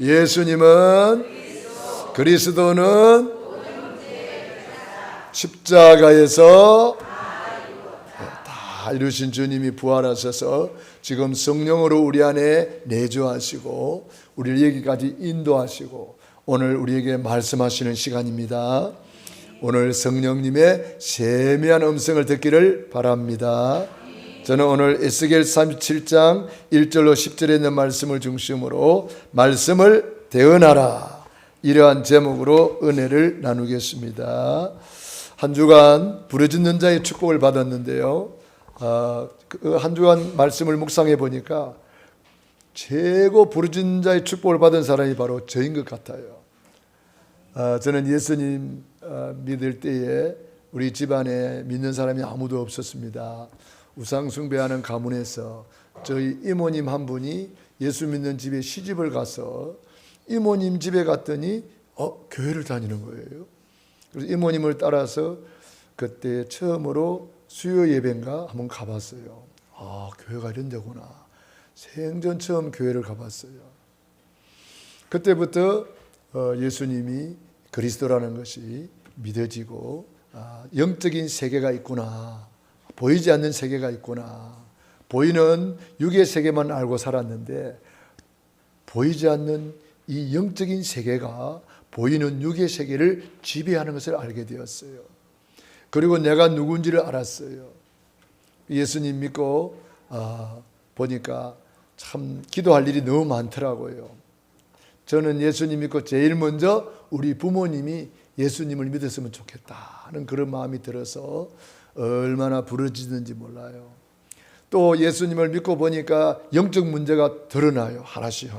예수님은 그리스도는 십자가에서 다 이루신 주님이 부활하셔서 지금 성령으로 우리 안에 내주하시고 우리를 여기까지 인도하시고 오늘 우리에게 말씀하시는 시간입니다. 오늘 성령님의 세미한 음성을 듣기를 바랍니다. 저는 오늘 에스겔 37장 1절로 10절에 있는 말씀을 중심으로 말씀을 대언하라, 이러한 제목으로 은혜를 나누겠습니다. 한 주간 부르짖는 자의 축복을 받았는데요, 한 주간 말씀을 묵상해 보니까 최고 부르짖는 자의 축복을 받은 사람이 바로 저인 것 같아요. 저는 예수님 믿을 때에 우리 집안에 믿는 사람이 아무도 없었습니다. 우상 숭배하는 가문에서 저희 이모님 한 분이 예수 믿는 집에 시집을 가서 이모님 집에 갔더니 교회를 다니는 거예요. 그래서 이모님을 따라서 그때 처음으로 수요 예배인가 한번 가봤어요. 교회가 이런 데구나. 생전 처음 교회를 가봤어요. 그때부터 예수님이 그리스도라는 것이 믿어지고 영적인 세계가 있구나, 보이지 않는 세계가 있구나. 보이는 육의 세계만 알고 살았는데 보이지 않는 이 영적인 세계가 보이는 육의 세계를 지배하는 것을 알게 되었어요. 그리고 내가 누군지를 알았어요. 예수님 믿고 보니까 참 기도할 일이 너무 많더라고요. 저는 예수님 믿고 제일 먼저 우리 부모님이 예수님을 믿었으면 좋겠다 하는 그런 마음이 들어서 얼마나 부르짖는지 몰라요. 또 예수님을 믿고 보니까 영적 문제가 드러나요. 하나씩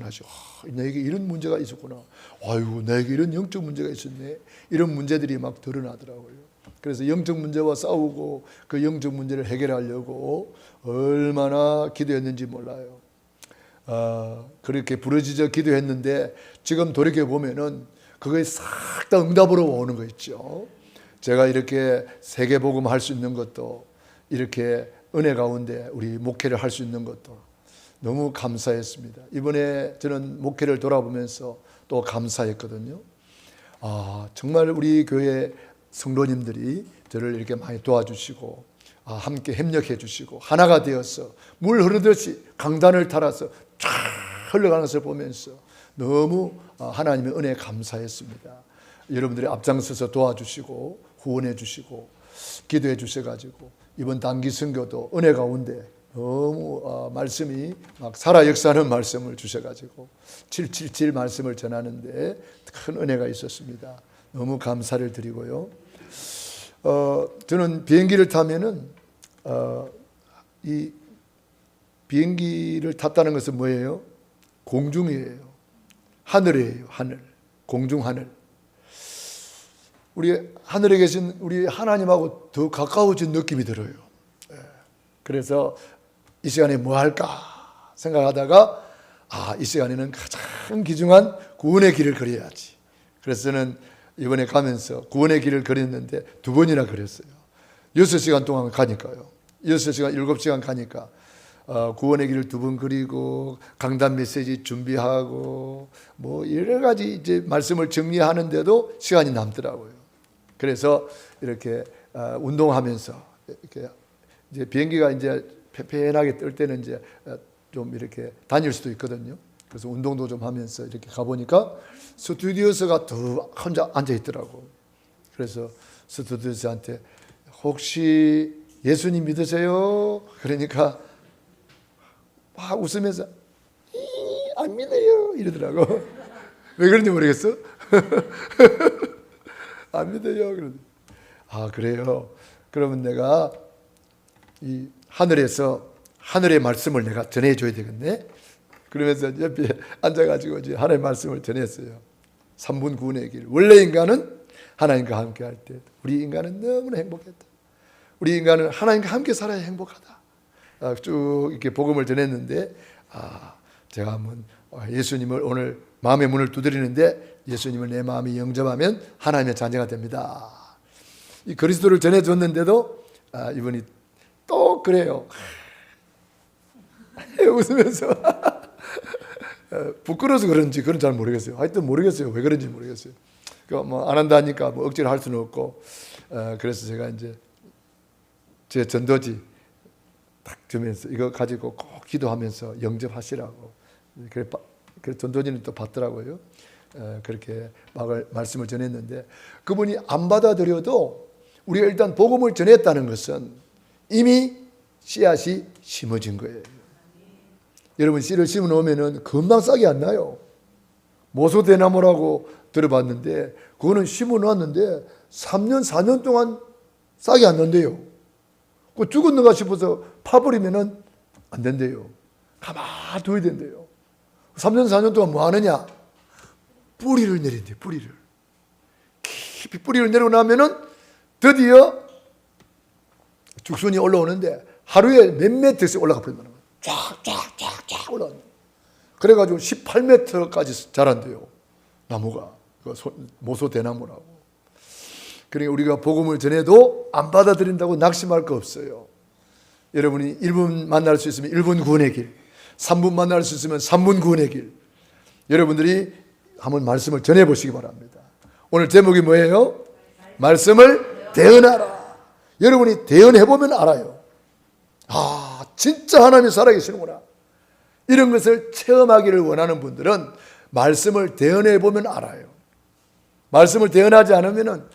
내게 이런 문제가 있었구나. 아이고, 내게 이런 영적 문제가 있었네. 이런 문제들이 막 드러나더라고요. 그래서 영적 문제와 싸우고 그 영적 문제를 해결하려고 얼마나 기도했는지 몰라요. 그렇게 부르짖어 기도했는데 지금 돌이켜보면은 그거에 싹 다 응답으로 오는 거 있죠. 제가 이렇게 세계복음 할 수 있는 것도, 이렇게 은혜 가운데 우리 목회를 할 수 있는 것도 너무 감사했습니다. 이번에 저는 목회를 돌아보면서 또 감사했거든요. 정말 우리 교회 성도님들이 저를 이렇게 많이 도와주시고 함께 협력해 주시고 하나가 되어서 물 흐르듯이 강단을 따라서 쫙 흘러가는 것을 보면서 너무 하나님의 은혜에 감사했습니다. 여러분들이 앞장서서 도와주시고 후원해 주시고 기도해 주셔가지고 이번 단기 선교도 은혜 가운데 너무 말씀이 막 살아 역사하는 말씀을 주셔가지고 777 말씀을 전하는데 큰 은혜가 있었습니다. 너무 감사를 드리고요. 저는 비행기를 타면은 이 비행기를 탔다는 것은 뭐예요? 공중이에요. 하늘이에요. 하늘. 공중 하늘. 우리 하늘에 계신 우리 하나님하고 더 가까워진 느낌이 들어요. 그래서 이 시간에 뭐 할까 생각하다가 이 시간에는 가장 귀중한 구원의 길을 걸어야지. 그래서 저는 이번에 가면서 구원의 길을 걸었는데 2번이나 걸었어요. 6시간 동안 가니까요. 6시간, 7시간 가니까 구원의 길을 2번 그리고 강단 메시지 준비하고 뭐 여러 가지 이제 말씀을 정리하는데도 시간이 남더라고요. 그래서 이렇게 운동하면서 이렇게 이제 비행기가 이제 편하게 뜰 때는 이제 좀 이렇게 다닐 수도 있거든요. 그래서 운동도 좀 하면서 이렇게 가보니까 스튜디오스가 더 혼자 앉아 있더라고. 그래서 스튜디오스한테 혹시 예수님 믿으세요? 그러니까 막 웃으면서 안 믿어요 이러더라고. 왜 그런지 모르겠어. 안 믿어요. 그러더니 그래요. 그러면 내가 이 하늘에서 하늘의 말씀을 내가 전해줘야 되겠네. 그러면서 옆에 앉아가지고 이제 하나님의 말씀을 전했어요. 3분 구원의 길. 원래 인간은 하나님과 함께 할 때 우리 인간은 너무나 행복했다. 우리 인간은 하나님과 함께 살아야 행복하다. 쭉 이렇게 복음을 전했는데 제가 한번 예수님을 오늘 마음의 문을 두드리는데 예수님을 내 마음이 영접하면 하나님의 자녀가 됩니다. 이 그리스도를 전해줬는데도 이분이 또 그래요. 웃으면서 부끄러워서 그런지 그건 잘 모르겠어요. 하여튼 모르겠어요. 왜 그런지 모르겠어요. 뭐 안 한다니까 뭐 억지로 할 수는 없고, 그래서 제가 이제 제 전도지 딱 주면서 이거 가지고 꼭 기도하면서 영접하시라고. 그래 전도지는 또 받더라고요. 그렇게 말씀을 전했는데, 그분이 안 받아들여도 우리가 일단 복음을 전했다는 것은 이미 씨앗이 심어진 거예요. 여러분, 씨를 심어 놓으면 금방 싹이 안 나요. 모소대나무라고 들어봤는데 그거는 심어 놨는데 3년 4년 동안 싹이 안 난대요. 그 죽었는가 싶어서 파버리면 안 된대요. 가만히 둬야 된대요. 3년 4년 동안 뭐 하느냐? 뿌리를 내린대요. 뿌리를 깊이 뿌리를 내리고 나면은 드디어 죽순이 올라오는데 하루에 몇 미터씩 올라가 버린다는 거예요. 쫙쫙쫙쫙 올라가요. 그래가지고 18m까지 자란대요. 나무가. 모소대나무라고. 그러니까 우리가 복음을 전해도 안 받아들인다고 낙심할 거 없어요. 여러분이 1분 만날 수 있으면 1분 구원의 길, 3분 만날 수 있으면 3분 구원의 길. 여러분들이 한번 말씀을 전해보시기 바랍니다. 오늘 제목이 뭐예요? 말씀을 대언하라. 여러분이 대언해보면 알아요. 아, 진짜 하나님이 살아계시는구나. 이런 것을 체험하기를 원하는 분들은 말씀을 대언해보면 알아요. 말씀을 대언하지 않으면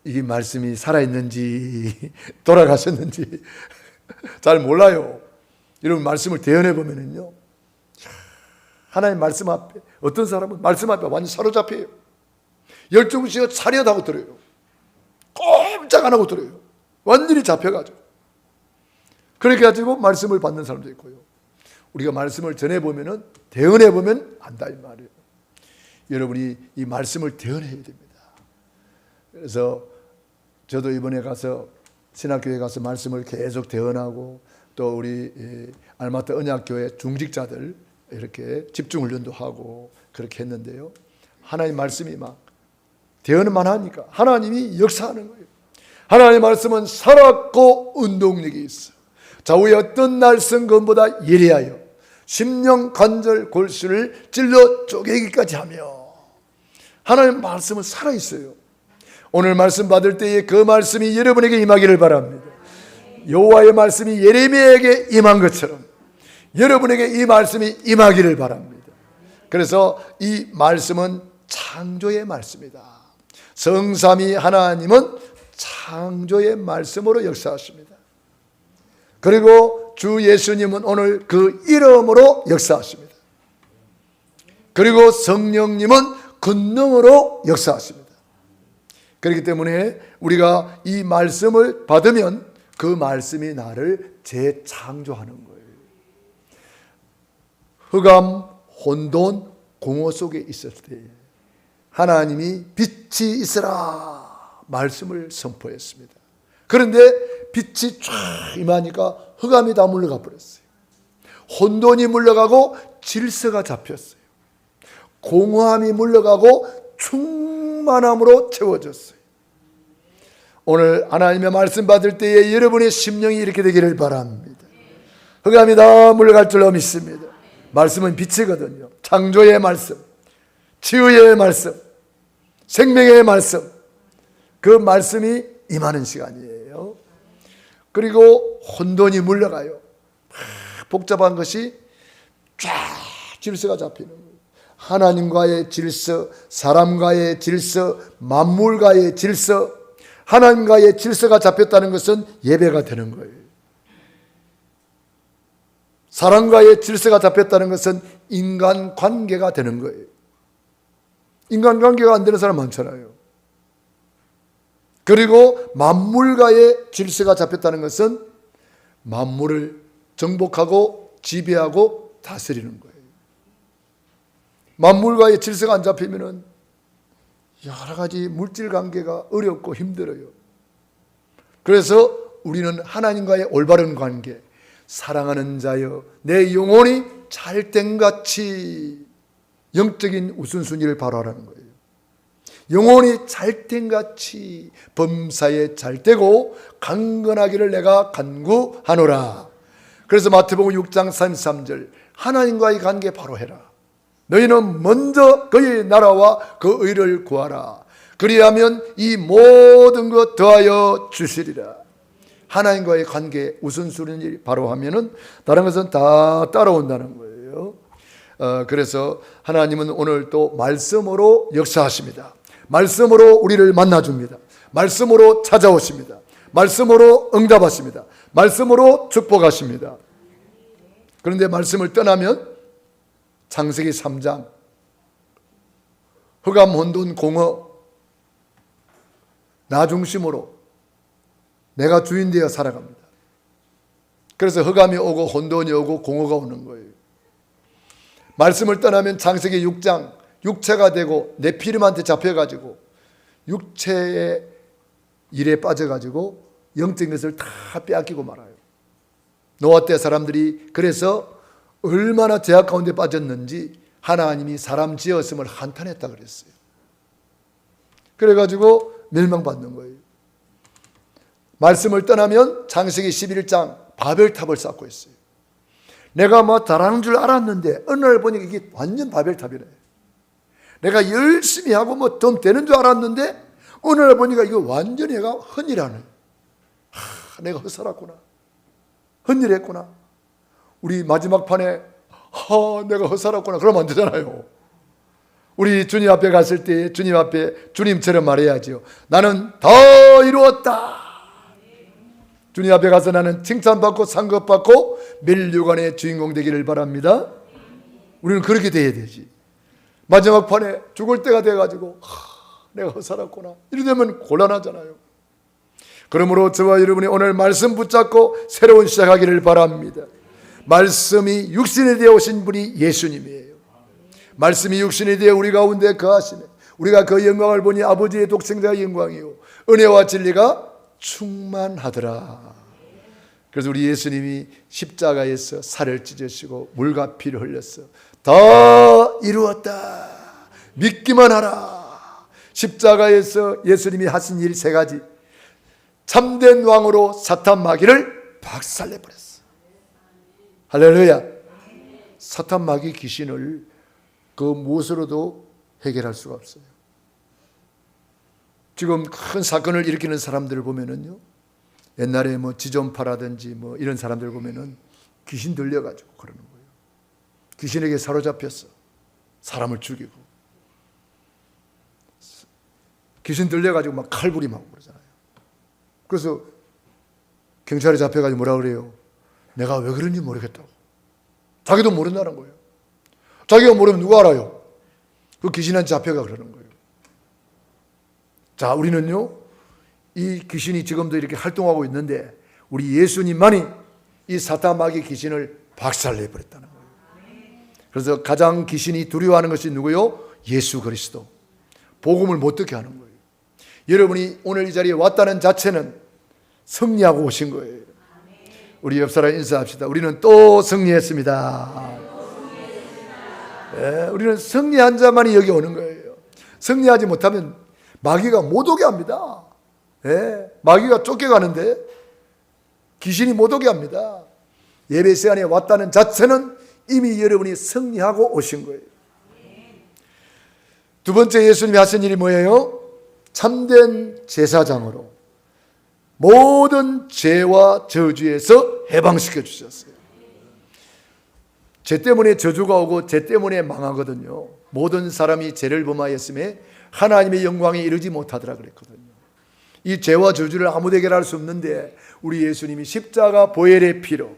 이 말씀이 살아있는지 돌아가셨는지 잘 몰라요. 여러분, 말씀을 대언해보면요, 하나님 말씀 앞에, 어떤 사람은 말씀 앞에 완전 사로잡혀요. 열정시가 차렷하고 들어요. 꼼짝 안 하고 들어요. 완전히 잡혀가지고. 그렇게 가지고 말씀을 받는 사람도 있고요. 우리가 말씀을 전해보면, 대언해보면 안다 이 말이에요. 여러분이 이 말씀을 대언해야 됩니다. 그래서 저도 이번에 가서 신학교에 가서 말씀을 계속 대언하고, 또 우리 알마트 언약교회 중직자들 이렇게 집중훈련도 하고 그렇게 했는데요, 하나님 말씀이 막 대언만 하니까 하나님이 역사하는 거예요. 하나님의 말씀은 살았고 운동력이 있어. 좌우의 어떤 날성검보다 예리하여 심령 관절 골수를 찔러 쪼개기까지 하며, 하나님 말씀은 살아있어요. 오늘 말씀 받을 때에 그 말씀이 여러분에게 임하기를 바랍니다. 여호와의 말씀이 예레미야에게 임한 것처럼 여러분에게 이 말씀이 임하기를 바랍니다. 그래서 이 말씀은 창조의 말씀이다. 성삼위 하나님은 창조의 말씀으로 역사하십니다. 그리고 주 예수님은 오늘 그 이름으로 역사하십니다. 그리고 성령님은 권능으로 역사하십니다. 그렇기 때문에 우리가 이 말씀을 받으면 그 말씀이 나를 재창조하는 거예요. 흑암, 혼돈, 공허 속에 있을 때 하나님이 빛이 있으라 말씀을 선포했습니다. 그런데 빛이 쫙 임하니까 흑암이 다 물러가 버렸어요. 혼돈이 물러가고 질서가 잡혔어요. 공허함이 물러가고 충만함으로 채워졌어요. 오늘 하나님의 말씀 받을 때에 여러분의 심령이 이렇게 되기를 바랍니다. 흑암이 다 물러갈 줄로 믿습니다. 말씀은 빛이거든요. 창조의 말씀, 치유의 말씀, 생명의 말씀, 그 말씀이 임하는 시간이에요. 그리고 혼돈이 물러가요. 복잡한 것이 쫙 질서가 잡히는 거예요. 하나님과의 질서, 사람과의 질서, 만물과의 질서, 하나님과의 질서가 잡혔다는 것은 예배가 되는 거예요. 사람과의 질서가 잡혔다는 것은 인간관계가 되는 거예요. 인간관계가 안 되는 사람 많잖아요. 그리고 만물과의 질서가 잡혔다는 것은 만물을 정복하고 지배하고 다스리는 거예요. 만물과의 질서가 안 잡히면은 여러 가지 물질 관계가 어렵고 힘들어요. 그래서 우리는 하나님과의 올바른 관계, 사랑하는 자여 내 영혼이 잘된같이 영적인 우선순위를 바라라는 거예요. 영혼이 잘된같이 범사에 잘되고 강건하기를 내가 간구하노라. 그래서 마태복음 6장 33절 하나님과의 관계 바로 해라. 너희는 먼저 그의 나라와 그 의를 구하라. 그리하면 이 모든 것 더하여 주시리라. 하나님과의 관계 우선순위 바로 하면은 다른 것은 다 따라온다는 거예요. 그래서 하나님은 오늘 또 말씀으로 역사하십니다. 말씀으로 우리를 만나줍니다. 말씀으로 찾아오십니다. 말씀으로 응답하십니다. 말씀으로 축복하십니다. 그런데 말씀을 떠나면 창세기 3장 흑암, 혼돈, 공허, 나 중심으로 내가 주인 되어 살아갑니다. 그래서 흑암이 오고 혼돈이 오고 공허가 오는 거예요. 말씀을 떠나면 창세기 6장 육체가 되고 네피림한테 잡혀가지고 육체의 일에 빠져가지고 영적인 것을 다 빼앗기고 말아요. 노아 때 사람들이 그래서 얼마나 죄악 가운데 빠졌는지 하나님이 사람 지었음을 한탄했다 그랬어요. 그래가지고 멸망받는 거예요. 말씀을 떠나면 창세기 11장 바벨탑을 쌓고 있어요. 내가 뭐 잘하는 줄 알았는데 어느 날 보니까 이게 완전 바벨탑이네. 내가 열심히 하고 뭐 돈 되는 줄 알았는데 어느 날 보니까 이거 완전히 내가 헌일하네. 내가 헛살았구나. 헌일했구나. 우리 마지막 판에 내가 헛살았구나 그러면 안 되잖아요. 우리 주님 앞에 갔을 때 주님 앞에 주님처럼 말해야죠. 나는 다 이루었다. 주님 앞에 가서 나는 칭찬받고 상급받고 멸류관의 주인공 되기를 바랍니다. 우리는 그렇게 돼야 되지. 마지막 판에 죽을 때가 돼가지고 내가 헛살았구나 이러면 곤란하잖아요. 그러므로 저와 여러분이 오늘 말씀 붙잡고 새로운 시작하기를 바랍니다. 말씀이 육신이 되어 오신 분이 예수님이에요. 말씀이 육신이 되어 우리 가운데 거하시네. 우리가 그 영광을 보니 아버지의 독생자의 영광이요 은혜와 진리가 충만하더라. 그래서 우리 예수님이 십자가에서 살을 찢으시고 물과 피를 흘렸어. 다 이루었다. 믿기만 하라. 십자가에서 예수님이 하신 일 세 가지. 참된 왕으로 사탄 마귀를 박살내버렸어. 할렐루야. 사탄 마귀 귀신을 그 무엇으로도 해결할 수가 없어요. 지금 큰 사건을 일으키는 사람들을 보면은요, 옛날에 뭐 지존파라든지 뭐 이런 사람들 보면은 귀신 들려가지고 그러는 거예요. 귀신에게 사로잡혔어. 사람을 죽이고. 귀신 들려가지고 막 칼부림하고 그러잖아요. 그래서 경찰에 잡혀가지고 뭐라 그래요? 내가 왜 그런지 모르겠다고. 자기도 모른다는 거예요. 자기가 모르면 누가 알아요? 그 귀신한테 잡혀가 그러는 거예요. 자, 우리는요, 이 귀신이 지금도 이렇게 활동하고 있는데 우리 예수님만이 이 사탄 마귀 귀신을 박살내버렸다는 거예요. 그래서 가장 귀신이 두려워하는 것이 누구요? 예수 그리스도. 복음을 못 듣게 하는 거예요. 여러분이 오늘 이 자리에 왔다는 자체는 승리하고 오신 거예요. 우리 옆 사람 인사합시다. 우리는 또 승리했습니다. 네, 우리는 승리한 자만이 여기 오는 거예요. 승리하지 못하면 마귀가 못 오게 합니다. 네, 마귀가 쫓겨가는데 귀신이 못 오게 합니다. 예배 시간에 왔다는 자체는 이미 여러분이 승리하고 오신 거예요. 두 번째 예수님이 하신 일이 뭐예요? 참된 제사장으로 모든 죄와 저주에서 해방시켜 주셨어요. 죄 때문에 저주가 오고 죄 때문에 망하거든요. 모든 사람이 죄를 범하였음에 하나님의 영광에 이르지 못하더라 그랬거든요. 이 죄와 저주를 아무도 해결할 수 없는데 우리 예수님이 십자가 보혈의 피로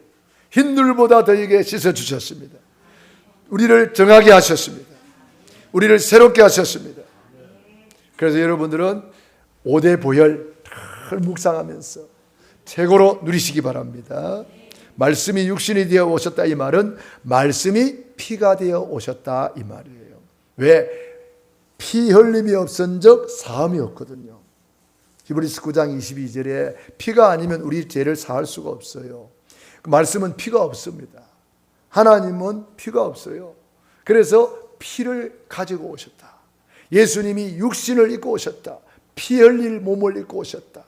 흰들보다 더하게 씻어주셨습니다. 우리를 정하게 하셨습니다. 우리를 새롭게 하셨습니다. 그래서 여러분들은 5대 보혈 잘 묵상하면서 최고로 누리시기 바랍니다. 말씀이 육신이 되어 오셨다 이 말은 말씀이 피가 되어 오셨다 이 말이에요. 왜? 피 흘림이 없은 적 사함이 없거든요. 히브리서 9장 22절에 피가 아니면 우리 죄를 사할 수가 없어요. 말씀은 피가 없습니다. 하나님은 피가 없어요. 그래서 피를 가지고 오셨다. 예수님이 육신을 입고 오셨다. 피 흘릴 몸을 입고 오셨다.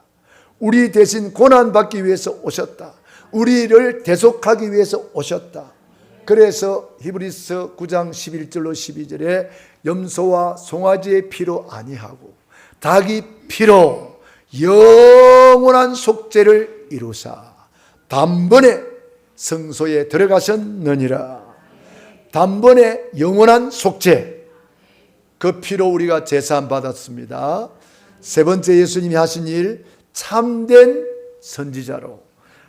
우리 대신 고난받기 위해서 오셨다. 우리를 대속하기 위해서 오셨다. 그래서 히브리서 9장 11절로 12절에 염소와 송아지의 피로 아니하고 닭이 피로 영원한 속죄를 이루사 단번에 성소에 들어가셨느니라. 단번에 영원한 속죄, 그 피로 우리가 제사함 받았습니다. 세 번째, 예수님이 하신 일, 참된 선지자로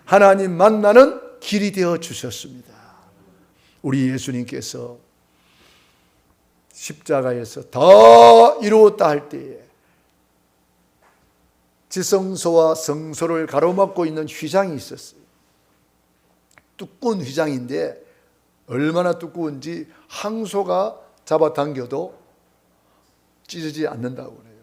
하나님 만나는 길이 되어 주셨습니다. 우리 예수님께서 십자가에서 다 이루었다 할 때에 지성소와 성소를 가로막고 있는 휘장이 있었어요. 두꺼운 휘장인데 얼마나 두꺼운지 항소가 잡아당겨도 찢어지지 않는다고 그래요.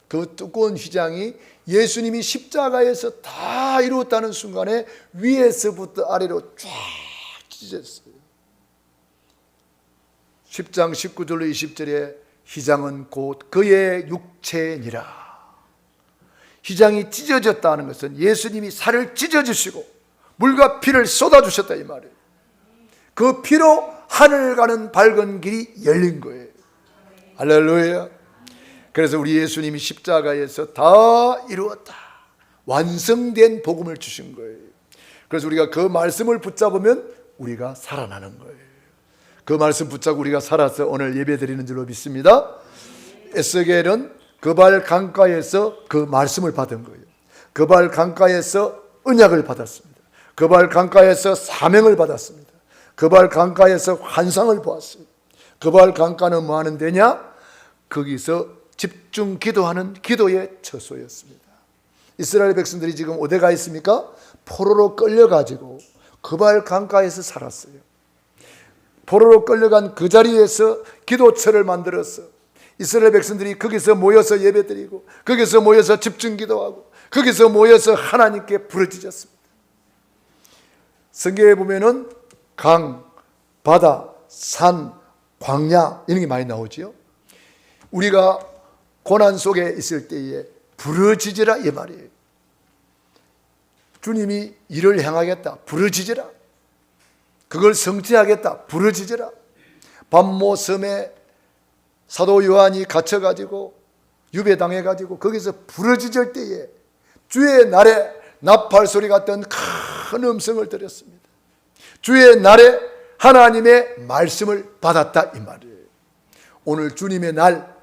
그 두꺼운 휘장이 예수님이 십자가에서 다 이루었다는 순간에 위에서부터 아래로 쫙 찢어졌어요. 10장 19절로 20절에 휘장은 곧 그의 육체니라. 휘장이 찢어졌다는 것은 예수님이 살을 찢어주시고 물과 피를 쏟아주셨다 이 말이에요. 그 피로 하늘 가는 밝은 길이 열린 거예요. 할렐루야. 그래서 우리 예수님이 십자가에서 다 이루었다, 완성된 복음을 주신 거예요. 그래서 우리가 그 말씀을 붙잡으면 우리가 살아나는 거예요. 그 말씀 붙잡고 우리가 살아서 오늘 예배 드리는 줄로 믿습니다. 에스겔은 그발 강가에서 그 말씀을 받은 거예요. 그발 강가에서 언약을 받았습니다. 그발 강가에서 사명을 받았습니다. 그발 강가에서 환상을 보았어요. 그발 강가는 뭐 하는 데냐? 거기서 집중 기도하는 기도의 처소였습니다. 이스라엘 백성들이 지금 어디 가 있습니까? 포로로 끌려가지고 그발 강가에서 살았어요. 포로로 끌려간 그 자리에서 기도처를 만들었어. 이스라엘 백성들이 거기서 모여서 예배드리고 거기서 모여서 집중 기도하고 거기서 모여서 하나님께 부르짖었습니다. 성경에 보면은 강, 바다, 산, 광야 이런 게 많이 나오지요. 우리가 고난 속에 있을 때에 부르짖으라 이 말이에요. 주님이 일을 행하겠다, 부르짖으라. 그걸 성취하겠다, 부르짖으라. 밤모 섬에 사도 요한이 갇혀가지고 유배당해가지고 거기서 부르짖을 때에 주의 날에 나팔 소리 같던 큰 음성을 들었습니다. 주의 날에 하나님의 말씀을 받았다 이 말이에요. 오늘 주님의 날,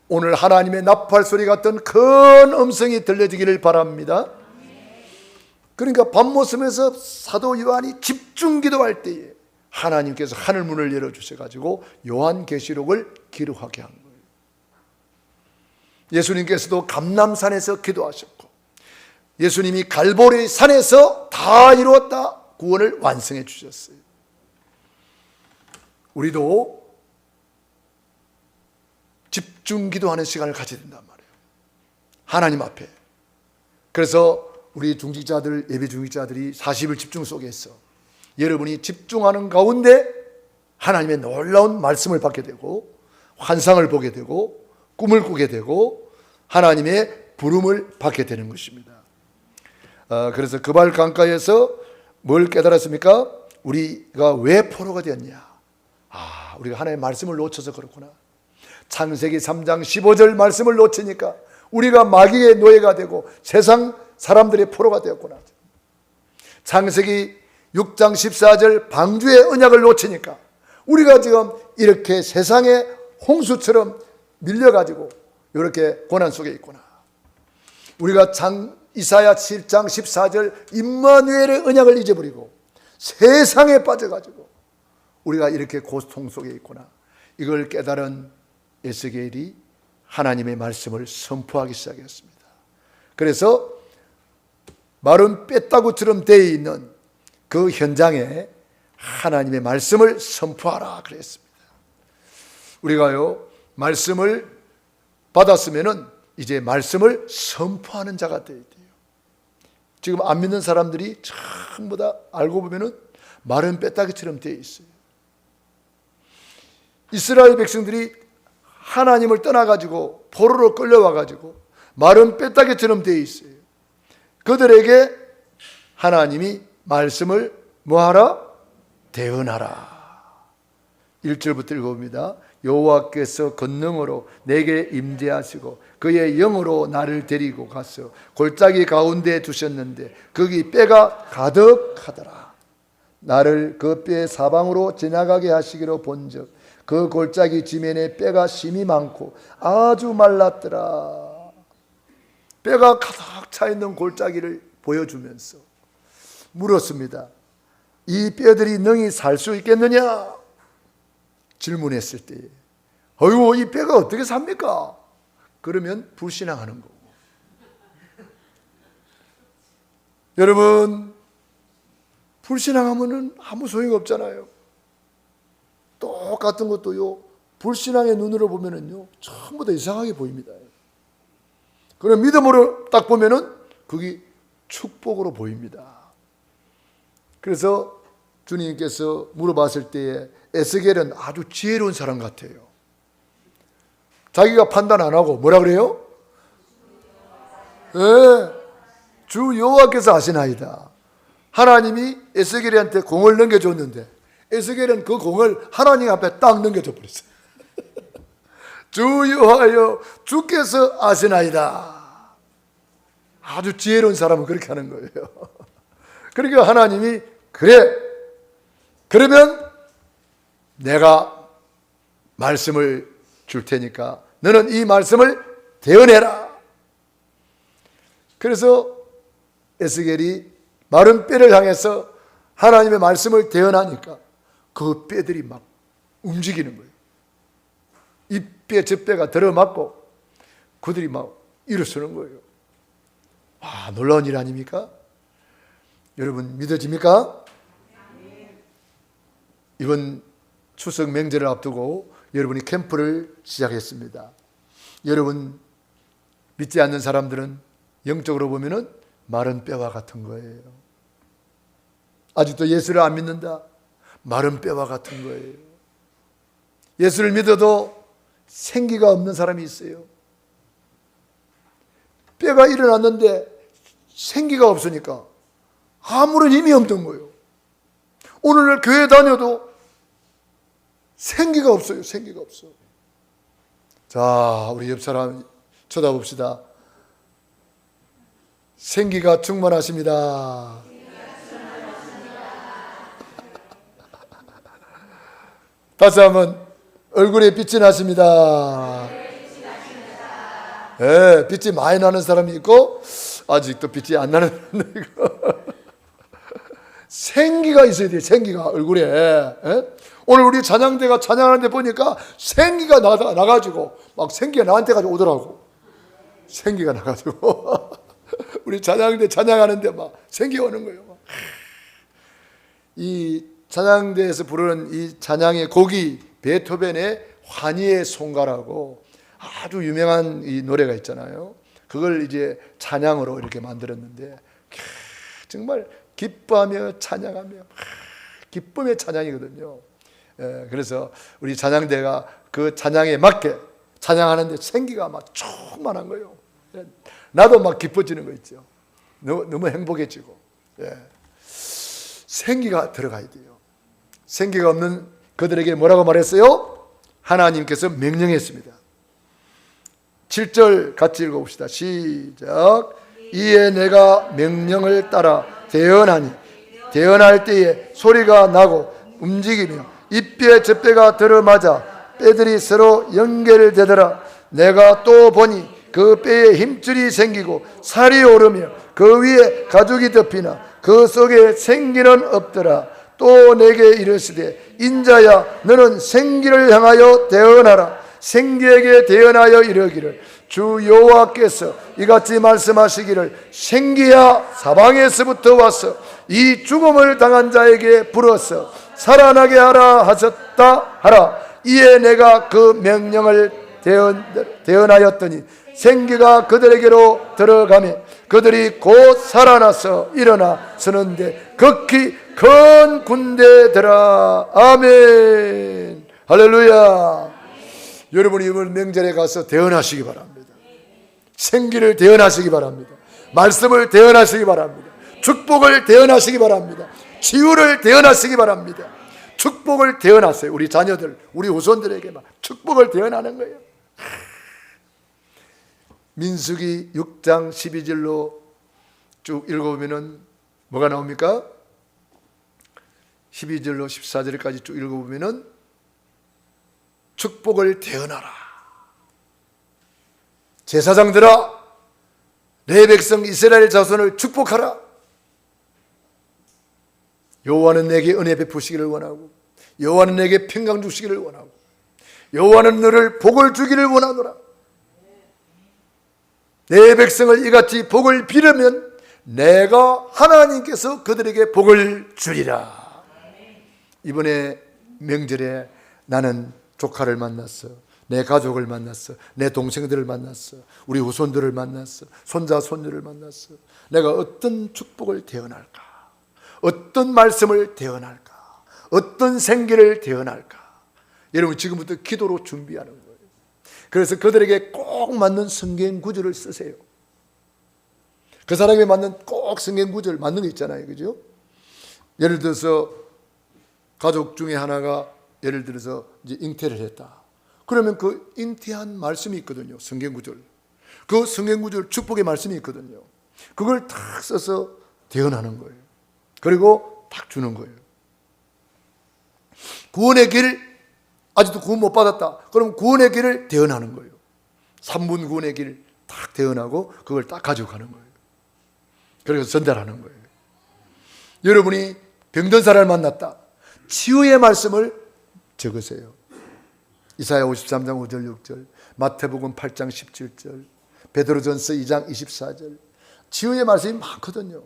오늘 하나님의 나팔 소리 같던 큰 음성이 들려지기를 바랍니다. 그러니까 밤모섬에서 사도 요한이 집중 기도할 때에 하나님께서 하늘 문을 열어주셔가지고 요한계시록을 기록하게 한 거예요. 예수님께서도 감람산에서 기도하셨고 예수님이 갈보리 산에서 다 이루었다 구원을 완성해 주셨어요. 우리도 집중 기도하는 시간을 가져야 된단 말이에요. 하나님 앞에. 그래서 우리 중직자들, 예배 중직자들이 40일 집중 속에서 여러분이 집중하는 가운데 하나님의 놀라운 말씀을 받게 되고 환상을 보게 되고 꿈을 꾸게 되고 하나님의 부름을 받게 되는 것입니다. 그래서 그발 강가에서 뭘 깨달았습니까? 우리가 왜 포로가 되었냐? 우리가 하나님의 말씀을 놓쳐서 그렇구나. 창세기 3장 15절 말씀을 놓치니까 우리가 마귀의 노예가 되고 세상 사람들의 포로가 되었구나. 창세기 6장 14절 방주의 언약을 놓치니까 우리가 지금 이렇게 세상의 홍수처럼 밀려가지고 이렇게 고난 속에 있구나. 우리가 이사야 7장 14절 임마누엘의 언약을 잊어버리고 세상에 빠져가지고 우리가 이렇게 고통 속에 있구나. 이걸 깨달은 에스겔이 하나님의 말씀을 선포하기 시작했습니다. 그래서 마른 뼈다구처럼 되어 있는 그 현장에 하나님의 말씀을 선포하라 그랬습니다. 우리가요 말씀을 받았으면은 이제 말씀을 선포하는 자가 되어야 돼요. 지금 안 믿는 사람들이 전부 다 알고 보면은 마른 뼈다귀처럼 되어 있어요. 이스라엘 백성들이 하나님을 떠나가지고 포로로 끌려와가지고 마른 뼈다귀처럼 되어 있어요. 그들에게 하나님이 말씀을 뭐하라? 대언하라. 1절부터 읽어봅니다. 여호와께서 권능으로 내게 임재하시고 그의 영으로 나를 데리고 가서 골짜기 가운데 두셨는데 거기 뼈가 가득하더라. 나를 그 뼈의 사방으로 지나가게 하시기로 본즉 그 골짜기 지면에 뼈가 심이 많고 아주 말랐더라. 뼈가 가득 차 있는 골짜기를 보여주면서 물었습니다. 이 뼈들이 능히 살 수 있겠느냐? 질문했을 때 어이구, 이 뼈가 어떻게 삽니까? 그러면 불신앙하는 거고. 여러분, 불신앙하면은 아무 소용이 없잖아요. 똑같은 것도요, 불신앙의 눈으로 보면은요, 전부 다 이상하게 보입니다. 그럼 믿음으로 딱 보면은 그게 축복으로 보입니다. 그래서 주님께서 물어봤을 때에 에스겔은 아주 지혜로운 사람 같아요. 자기가 판단 안 하고 뭐라 그래요? 네, 주 여호와께서 하시나이다. 하나님이 에스겔한테 공을 넘겨줬는데 에스겔은 그 공을 하나님 앞에 딱 넘겨줘 버렸어요. 주 여호와여, 주께서 아시나이다. 아주 지혜로운 사람은 그렇게 하는 거예요. 그러니까 하나님이 그래, 그러면 내가 말씀을 줄 테니까 너는 이 말씀을 대언해라. 그래서 에스겔이 마른 뼈를 향해서 하나님의 말씀을 대언하니까 그 뼈들이 막 움직이는 거예요. 이 뼈 저 뼈가 들어맞고 그들이 막 일어서는 거예요. 와, 놀라운 일 아닙니까? 여러분, 믿어집니까? 이번 추석 명절을 앞두고 여러분이 캠프를 시작했습니다. 여러분, 믿지 않는 사람들은 영적으로 보면은 마른 뼈와 같은 거예요. 아직도 예수를 안 믿는다? 마른 뼈와 같은 거예요. 예수를 믿어도 생기가 없는 사람이 있어요. 뼈가 일어났는데 생기가 없으니까 아무런 힘이 없는 거예요. 오늘날 교회 다녀도 생기가 없어요. 생기가 없어. 자, 우리 옆 사람 쳐다봅시다. 생기가 충만하십니다. 다시 한번 얼굴에 빛이 나십니다. 네, 빛이 많이 나는 사람이 있고 아직도 빛이 안 나는 사람이 있고 생기가 있어야 돼요. 생기가 얼굴에. 예? 오늘 우리 찬양대가 찬양하는데 보니까 생기가 나가지고 막 생기가 나한테 가지고 오더라고. 생기가 나가지고 우리 찬양대 찬양하는데 막 생기가 오는 거예요. 막. 이 찬양대에서 부르는 이 찬양의 곡이 베토벤의 환희의 송가라고 아주 유명한 이 노래가 있잖아요. 그걸 이제 찬양으로 이렇게 만들었는데 정말 기뻐하며 찬양하며 기쁨의 찬양이거든요. 그래서 우리 찬양대가 그 찬양에 맞게 찬양하는데 생기가 막 충만한 거예요. 나도 막 기뻐지는 거 있죠. 너무 행복해지고. 생기가 들어가야 돼요. 생기가 없는 그들에게 뭐라고 말했어요? 하나님께서 명령했습니다. 7절 같이 읽어봅시다. 시작. 이에 내가 명령을 따라 대언하니 대언할 때에 소리가 나고 움직이며 이 뼈에 저 뼈가 들어맞아 뼈들이 서로 연결되더라. 내가 또 보니 그 뼈에 힘줄이 생기고 살이 오르며 그 위에 가죽이 덮이나 그 속에 생기는 없더라. 또 내게 이르시되 인자야, 너는 생기를 향하여 대언하라. 생기에게 대언하여 이르기를 주 여호와께서 이같이 말씀하시기를 생기야, 사방에서부터 와서 이 죽음을 당한 자에게 불어서 살아나게 하라 하셨다 하라. 이에 내가 그 명령을 대언하였더니 생기가 그들에게로 들어가며 그들이 곧 살아나서 일어나 서는데 극히 큰 군대더라. 아멘. 할렐루야. 여러분이 이번 명절에 가서 대언하시기 바랍니다. 생기를 대언하시기 바랍니다. 말씀을 대언하시기 바랍니다. 축복을 대언하시기 바랍니다. 치유를 대언하시기 바랍니다. 축복을 대언하세요. 우리 자녀들, 우리 후손들에게 막 축복을 대언하는 거예요. 민수기 6장 12절로 쭉 읽어보면 뭐가 나옵니까? 12절로 14절까지 쭉 읽어보면 축복을 대언하라. 제사장들아, 내 백성 이스라엘 자손을 축복하라. 여호와는 내게 은혜 베푸시기를 원하고, 여호와는 내게 평강 주시기를 원하고, 여호와는 너를 복을 주기를 원하노라. 내 백성을 이같이 복을 빌으면 내가 하나님께서 그들에게 복을 주리라. 이번에 명절에 나는 조카를 만났어, 내 가족을 만났어, 내 동생들을 만났어, 우리 후손들을 만났어, 손자 손녀를 만났어. 내가 어떤 축복을 대언할까? 어떤 말씀을 대언할까? 어떤 생기를 대언할까? 여러분, 지금부터 기도로 준비하는 거예요. 그래서 그들에게 꼭 맞는 성경 구절을 쓰세요. 그 사람에 맞는 꼭 성경 구절 맞는 거 있잖아요, 그죠? 예를 들어서 가족 중에 하나가 예를 들어서 이제 잉태를 했다. 그러면 그 잉태한 말씀이 있거든요, 성경 구절. 그 성경 구절 축복의 말씀이 있거든요. 그걸 탁 써서 대언하는 거예요. 그리고 딱 주는 거예요. 구원의 길, 아직도 구원 못 받았다. 그럼 구원의 길을 대언하는 거예요. 3분 구원의 길 딱 대언하고 그걸 딱 가져가는 거예요. 그래서 전달하는 거예요. 여러분이 병든 사람을 만났다. 치유의 말씀을 적으세요. 이사야 53장 5절 6절, 마태복음 8장 17절, 베드로전서 2장 24절. 치유의 말씀이 많거든요.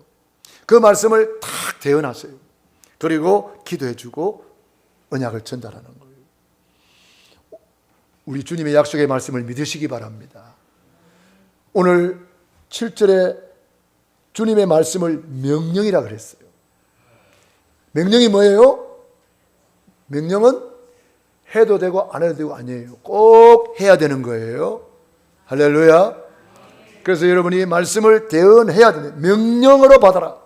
그 말씀을 탁 대언하세요. 그리고 기도해주고 언약을 전달하는 거예요. 우리 주님의 약속의 말씀을 믿으시기 바랍니다. 오늘 7절에 주님의 말씀을 명령이라 그랬어요. 명령이 뭐예요? 명령은 해도 되고 안 해도 되고 아니에요. 꼭 해야 되는 거예요. 할렐루야. 그래서 여러분이 말씀을 대언해야 되는 명령으로 받아라.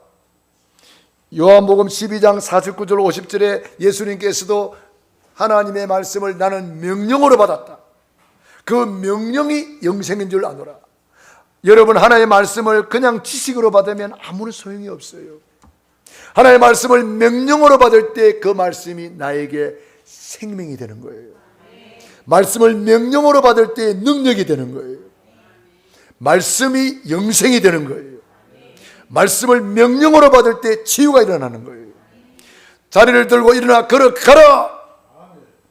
요한복음 12장 49절 50절에 예수님께서도 하나님의 말씀을 나는 명령으로 받았다. 그 명령이 영생인 줄 아노라. 여러분, 하나님의 말씀을 그냥 지식으로 받으면 아무런 소용이 없어요. 하나님의 말씀을 명령으로 받을 때 그 말씀이 나에게 생명이 되는 거예요. 말씀을 명령으로 받을 때 능력이 되는 거예요. 말씀이 영생이 되는 거예요. 말씀을 명령으로 받을 때 치유가 일어나는 거예요. 자리를 들고 일어나 걸어가라.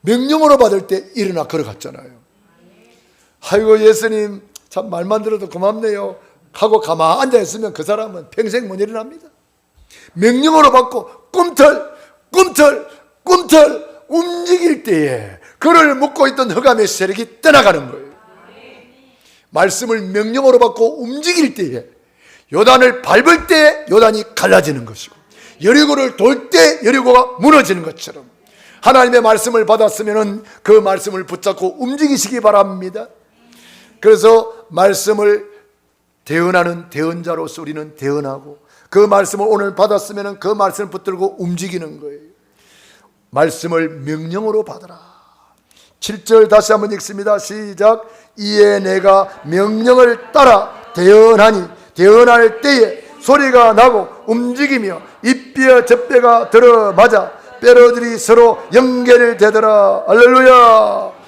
명령으로 받을 때 일어나 걸어갔잖아요. 아이고, 예수님 참 말만 들어도 고맙네요 하고 가만히 앉아있으면 그 사람은 평생 못 일어납니다. 명령으로 받고 꿈틀 움직일 때에 그를 묶고 있던 흑암의 세력이 떠나가는 거예요. 말씀을 명령으로 받고 움직일 때에, 요단을 밟을 때 요단이 갈라지는 것이고, 여리고를 돌 때 여리고가 무너지는 것처럼 하나님의 말씀을 받았으면 그 말씀을 붙잡고 움직이시기 바랍니다. 그래서 말씀을 대언하는 대언자로서 우리는 대언하고, 그 말씀을 오늘 받았으면 그 말씀을 붙들고 움직이는 거예요. 말씀을 명령으로 받아라. 7절 다시 한번 읽습니다. 시작. 이에 내가 명령을 따라 대언하니 대언할 때에 소리가 나고 움직이며 이뼈 젖뼈가 들어맞아 뼈들이 서로 연결되더라. 할렐루야.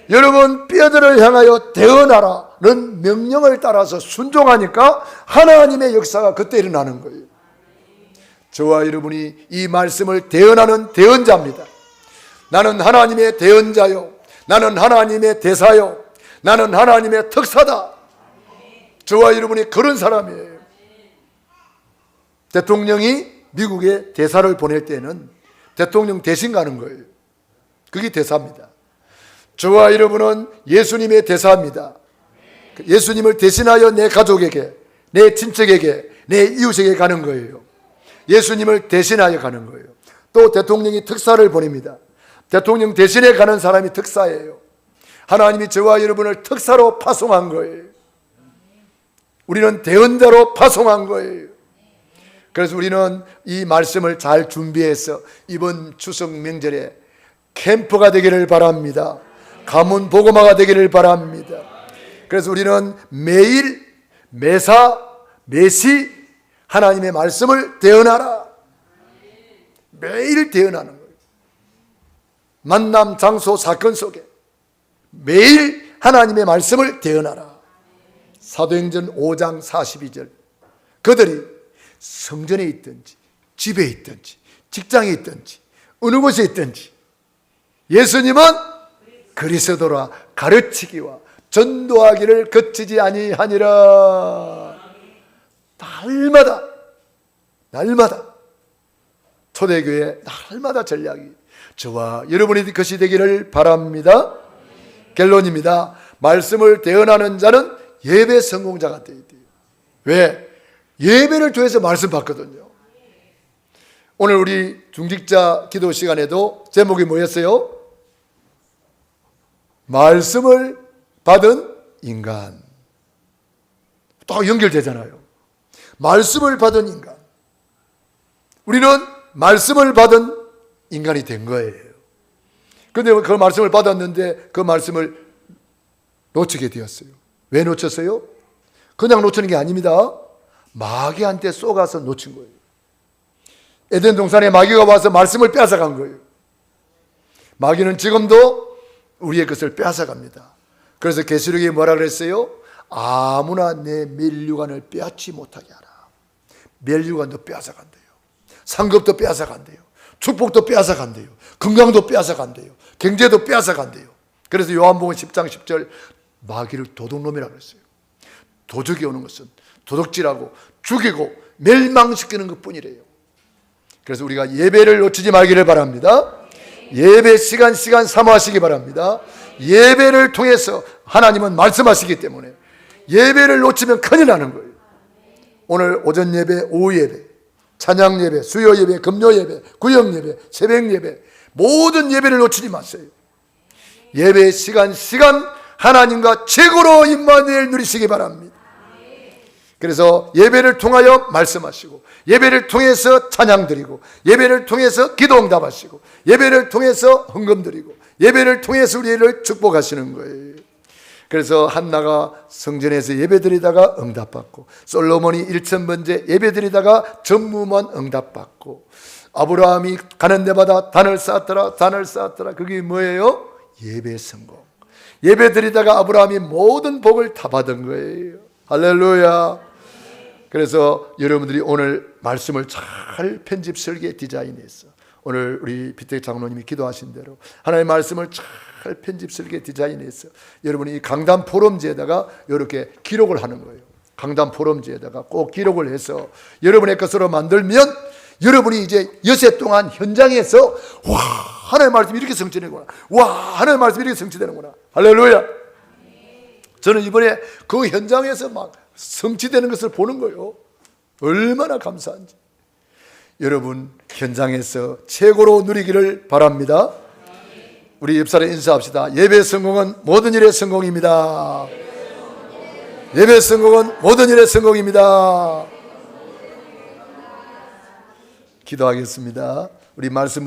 여러분, 뼈들을 향하여 대언하라는 명령을 따라서 순종하니까 하나님의 역사가 그때 일어나는 거예요. 저와 여러분이 이 말씀을 대언하는 대언자입니다. 나는 하나님의 대언자요, 나는 하나님의 대사요, 나는 하나님의 특사다. 저와 여러분이 그런 사람이에요. 대통령이 미국에 대사를 보낼 때는 대통령 대신 가는 거예요. 그게 대사입니다. 저와 여러분은 예수님의 대사입니다. 예수님을 대신하여 내 가족에게, 내 친척에게, 내 이웃에게 가는 거예요. 예수님을 대신하여 가는 거예요. 또 대통령이 특사를 보냅니다. 대통령 대신에 가는 사람이 특사예요. 하나님이 저와 여러분을 특사로 파송한 거예요. 우리는 대언자로 파송한 거예요. 그래서 우리는 이 말씀을 잘 준비해서 이번 추석 명절에 캠프가 되기를 바랍니다. 가문 복음화가 되기를 바랍니다. 그래서 우리는 매일, 매사, 매시 하나님의 말씀을 대언하라. 매일 대언하는 거예요. 만남, 장소, 사건 속에 매일 하나님의 말씀을 대언하라. 사도행전 5장 42절. 그들이 성전에 있든지 집에 있든지 직장에 있든지 어느 곳에 있든지 예수님은 그리스도라 가르치기와 전도하기를 그치지 아니하니라. 날마다 초대교회 날마다 전략이 저와 여러분의 것이 되기를 바랍니다. 결론입니다. 말씀을 대언하는 자는 예배 성공자가 되어야 돼요. 왜? 예배를 통해서 말씀 받거든요. 오늘 우리 중직자 기도 시간에도 제목이 뭐였어요? 말씀을 받은 인간. 또 연결되잖아요. 말씀을 받은 인간. 우리는 말씀을 받은 인간이 된 거예요. 그런데 그 말씀을 받았는데 그 말씀을 놓치게 되었어요. 왜 놓쳤어요? 그냥 놓치는 게 아닙니다. 마귀한테 쏘가서 놓친 거예요. 에덴 동산에 마귀가 와서 말씀을 빼앗아간 거예요. 마귀는 지금도 우리의 것을 빼앗아갑니다. 그래서 계시록에 뭐라 그랬어요? 아무나 내 멸류관을 빼앗지 못하게 하라. 멸류관도 빼앗아간대요. 상급도 빼앗아간대요. 축복도 빼앗아간대요. 건강도 빼앗아간대요. 경제도 빼앗아간대요. 그래서 요한복음 10장 10절 마귀를 도둑놈이라고 그랬어요. 도적이 오는 것은 도둑질하고 죽이고 멸망시키는 것뿐이래요. 그래서 우리가 예배를 놓치지 말기를 바랍니다. 예배 시간 사모하시기 바랍니다. 예배를 통해서 하나님은 말씀하시기 때문에 예배를 놓치면 큰일 나는 거예요. 오늘 오전 예배, 오후 예배, 찬양 예배, 수요 예배, 금요 예배, 구역 예배, 새벽 예배 모든 예배를 놓치지 마세요. 예배 시간 하나님과 최고로 임마누엘 누리시기 바랍니다. 그래서 예배를 통하여 말씀하시고 예배를 통해서 찬양 드리고 예배를 통해서 기도 응답하시고 예배를 통해서 헌금 드리고 예배를 통해서 우리를 축복하시는 거예요. 그래서 한나가 성전에서 예배 드리다가 응답받고 솔로몬이 1000번째 예배 드리다가 전무만 응답받고 아브라함이 가는 데마다 단을 쌓았더라. 그게 뭐예요? 예배 성공. 예배 드리다가 아브라함이 모든 복을 다 받은 거예요. 할렐루야. 그래서 여러분들이 오늘 말씀을 잘 편집 설계 디자인해서 오늘 우리 비택 장로님이 기도하신 대로 하나님의 말씀을 잘 편집 설계 디자인해서 여러분이 이 강단 포럼지에다가 이렇게 기록을 하는 거예요. 강단 포럼지에다가 꼭 기록을 해서 여러분의 것으로 만들면 여러분이 이제 여세 동안 현장에서 와 하나님의 말씀이 이렇게 성취되는구나. 와 하나님의 말씀이 이렇게 성취되는구나. 할렐루야. 저는 이번에 그 현장에서 막 성취되는 것을 보는 거예요. 얼마나 감사한지. 여러분 현장에서 최고로 누리기를 바랍니다. 우리 옆사람 인사합시다. 예배 성공은 모든 일의 성공입니다. 예배 성공은 모든 일의 성공입니다. 기도하겠습니다. 우리 말씀